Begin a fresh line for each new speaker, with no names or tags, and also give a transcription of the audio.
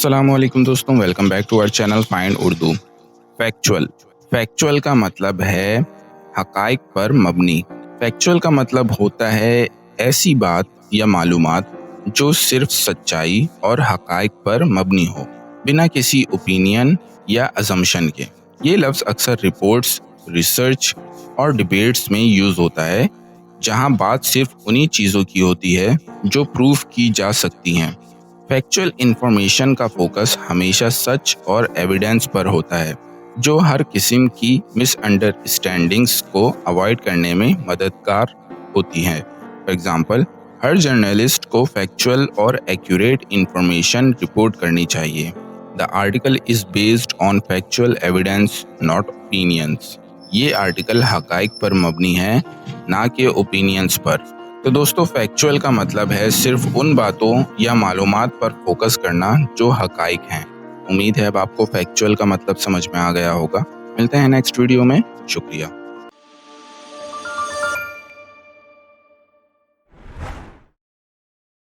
अस्सलाम वालेकुम दोस्तों, welcome back to our channel find Urdu. Factual का मतलब है हकाइक पर मबनी। फैक्चुअल का मतलब होता है ऐसी बात या मालूमात जो सिर्फ सच्चाई और हकाइक पर मबनी हो, बिना किसी ओपिनियन या अजम्पशन के। ये लफ्ज़ अक्सर रिपोर्ट्स, रिसर्च और डिबेट्स में यूज़ होता है, जहां बात सिर्फ उन्हीं चीज़ों की होती है जो प्रूफ की जा सकती हैं। फैक्चुअल इंफॉर्मेशन का फोकस हमेशा सच और एविडेंस पर होता है, जो हर किस्म की मिसअंडरस्टैंडिंग्स को अवॉइड करने में मददगार होती हैं। फॉर एग्जांपल, हर जर्नलिस्ट को फैक्चुअल और एक्यूरेट इंफॉर्मेशन रिपोर्ट करनी चाहिए। The article is based on factual evidence, not opinions. ये आर्टिकल हकाइक पर मबनी है, ना कि ओपिनियंस पर। तो दोस्तों, फैक्चुअल का मतलब है सिर्फ उन बातों या मालूमात पर फोकस करना जो हकाइक हैं। उम्मीद है अब आपको फैक्चुअल का मतलब समझ में आ गया होगा। मिलते हैं नेक्स्ट वीडियो में। शुक्रिया।